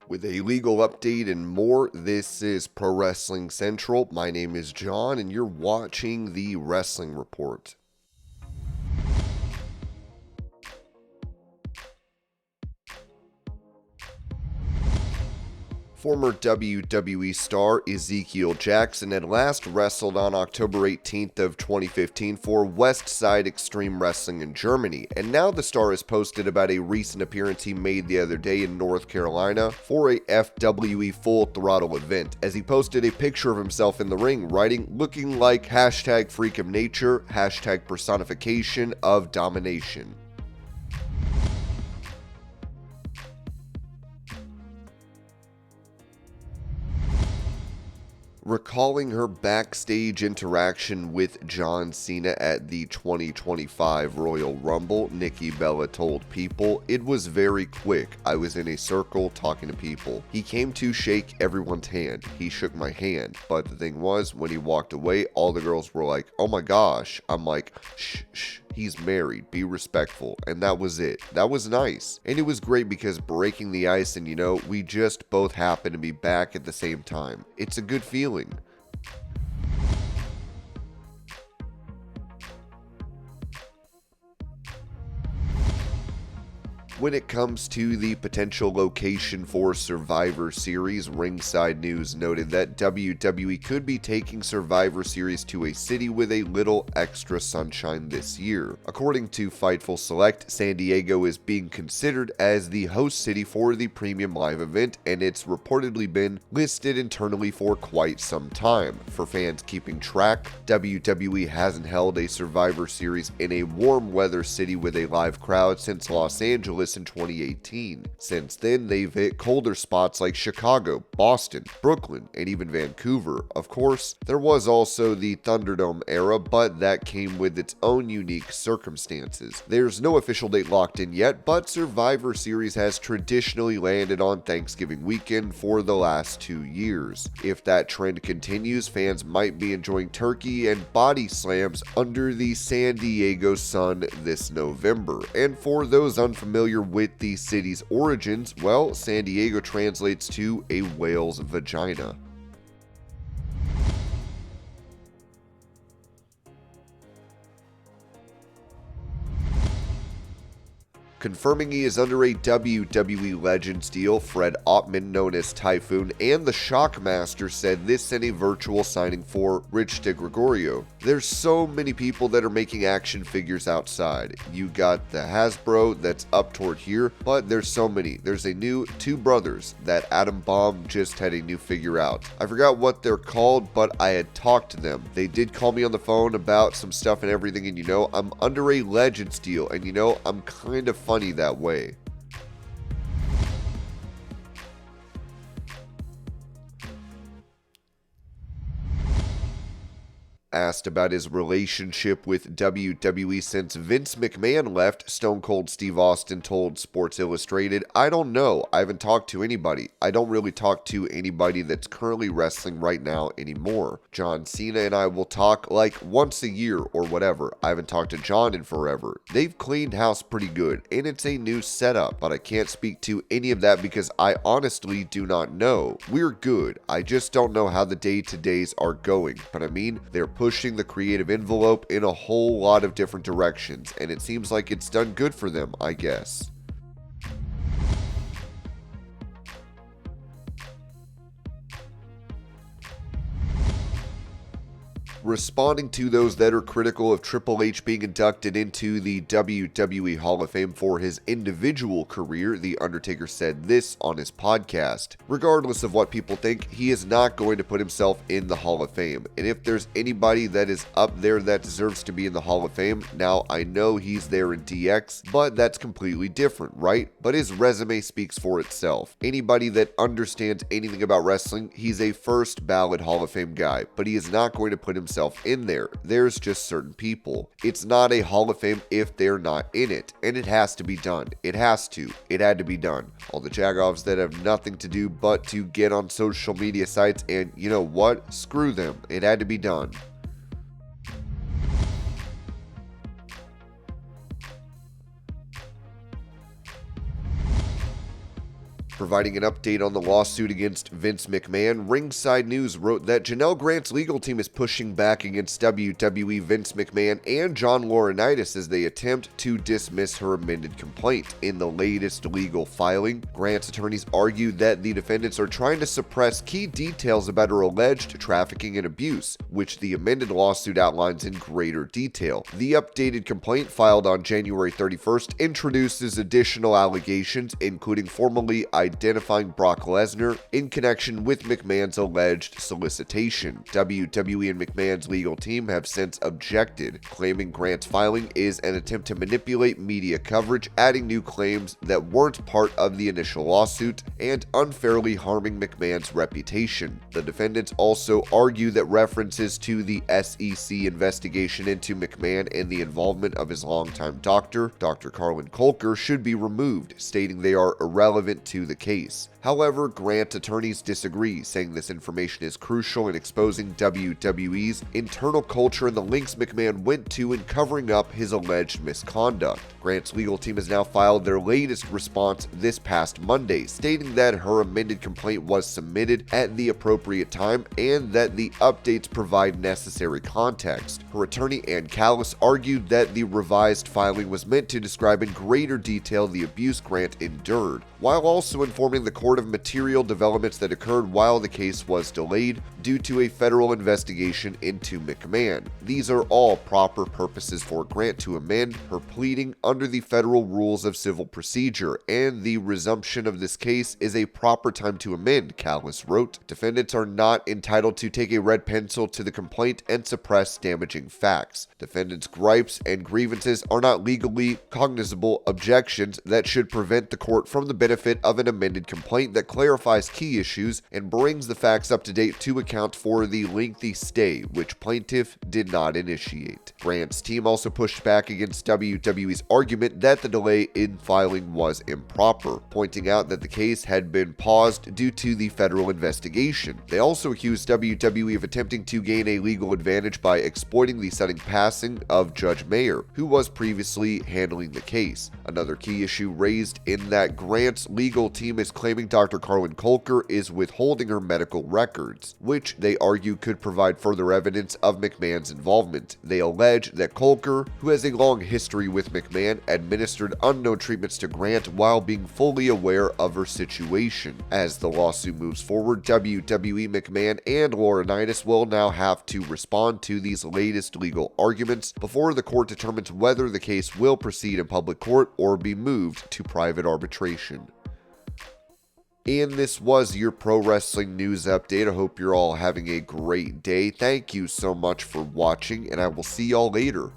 With a legal update and more, this is Pro Wrestling Central. My name is John, and you're watching the Wrestling Report. Former WWE star Ezekiel Jackson had last wrestled on October 18th of 2015 for Westside Extreme Wrestling in Germany, and now the star has posted about a recent appearance he made the other day in North Carolina for a FWE Full Throttle event, as he posted a picture of himself in the ring, writing, looking like hashtag freak of nature, hashtag personification of domination. Recalling her backstage interaction with John Cena at the 2025 Royal Rumble, Nikki Bella told People, "It was very quick. I was in a circle talking to people. He came to shake everyone's hand. He shook my hand. But the thing was, when he walked away, all the girls were like, oh my gosh." I'm like, shh, shh. He's married, be respectful, and that was it. That was nice. And it was great because breaking the ice and we just both happened to be back at the same time. It's a good feeling. When it comes to the potential location for Survivor Series, Ringside News noted that WWE could be taking Survivor Series to a city with a little extra sunshine this year. According to Fightful Select, San Diego is being considered as the host city for the premium live event, and it's reportedly been listed internally for quite some time. For fans keeping track, WWE hasn't held a Survivor Series in a warm weather city with a live crowd since Los Angeles in 2018. Since then, they've hit colder spots like Chicago, Boston, Brooklyn, and even Vancouver. Of course, there was also the Thunderdome era, but that came with its own unique circumstances. There's no official date locked in yet, but Survivor Series has traditionally landed on Thanksgiving weekend for the last 2 years. If that trend continues, fans might be enjoying turkey and body slams under the San Diego sun this November. And for those unfamiliar with the city's origins, well, San Diego translates to a whale's vagina. Confirming he is under a WWE Legends deal, Fred Ottman, known as Typhoon, and the Shockmaster said this in a virtual signing for Rich DeGregorio. There's so many people that are making action figures outside. You got the Hasbro that's up toward here, but there's so many. There's a new Two Brothers that Adam Bomb just had a new figure out. I forgot what they're called, but I had talked to them. They did call me on the phone about some stuff and everything, and I'm under a Legends deal, and I'm kind of funny that way. Asked about his relationship with WWE since Vince McMahon left, Stone Cold Steve Austin told Sports Illustrated, "I don't know. I haven't talked to anybody. I don't really talk to anybody that's currently wrestling right now anymore. John Cena and I will talk like once a year or whatever. I haven't talked to John in forever. They've cleaned house pretty good, and it's a new setup, but I can't speak to any of that because I honestly do not know. We're good. I just don't know how the day-to-days are going, but they're pushing the creative envelope in a whole lot of different directions, and it seems like it's done good for them, I guess." Responding to those that are critical of Triple H being inducted into the WWE Hall of Fame for his individual career, The Undertaker said this on his podcast. "Regardless of what people think, he is not going to put himself in the Hall of Fame. And if there's anybody that is up there that deserves to be in the Hall of Fame, now I know he's there in DX, but that's completely different, right? But his resume speaks for itself. Anybody that understands anything about wrestling, he's a first ballot Hall of Fame guy, but he is not going to put himself in there. There's just certain people. It's not a Hall of Fame if they're not in it, and it has to be done. It has to. It had to be done. All the jagoffs that have nothing to do but to get on social media sites, and you know what? Screw them. It had to be done." Providing an update on the lawsuit against Vince McMahon, Ringside News wrote that Janelle Grant's legal team is pushing back against WWE, Vince McMahon, and John Laurinaitis as they attempt to dismiss her amended complaint. In the latest legal filing, Grant's attorneys argued that the defendants are trying to suppress key details about her alleged trafficking and abuse, which the amended lawsuit outlines in greater detail. The updated complaint, filed on January 31st, introduces additional allegations, including formally identifying Brock Lesnar in connection with McMahon's alleged solicitation. WWE and McMahon's legal team have since objected, claiming Grant's filing is an attempt to manipulate media coverage, adding new claims that weren't part of the initial lawsuit, and unfairly harming McMahon's reputation. The defendants also argue that references to the SEC investigation into McMahon and the involvement of his longtime doctor, Dr. Carlin Colker, should be removed, stating they are irrelevant to the case. However, Grant's attorneys disagree, saying this information is crucial in exposing WWE's internal culture and the links McMahon went to in covering up his alleged misconduct. Grant's legal team has now filed their latest response this past Monday, stating that her amended complaint was submitted at the appropriate time and that the updates provide necessary context. Her attorney, Ann Callis, argued that the revised filing was meant to describe in greater detail the abuse Grant endured, while also informing the court of material developments that occurred while the case was delayed due to a federal investigation into McMahon. These are all proper purposes for Grant to amend her pleading under the federal rules of civil procedure, and the resumption of this case is a proper time to amend, Callis wrote. Defendants are not entitled to take a red pencil to the complaint and suppress damaging facts. Defendants' gripes and grievances are not legally cognizable objections that should prevent the court from the benefit of an amended complaint that clarifies key issues and brings the facts up to date to account for the lengthy stay, which plaintiff did not initiate. Grant's team also pushed back against WWE's argument that the delay in filing was improper, pointing out that the case had been paused due to the federal investigation. They also accused WWE of attempting to gain a legal advantage by exploiting the sudden passing of Judge Mayer, who was previously handling the case. Another key issue raised in that Grant's legal team is claiming Dr. Carlin Colker is withholding her medical records, which they argue could provide further evidence of McMahon's involvement. They allege that Colker, who has a long history with McMahon, administered unknown treatments to Grant while being fully aware of her situation. As the lawsuit moves forward, WWE, McMahon, and Laurinaitis will now have to respond to these latest legal arguments before the court determines whether the case will proceed in public court or be moved to private arbitration. And this was your pro wrestling news update. I hope you're all having a great day. Thank you so much for watching, and I will see y'all later.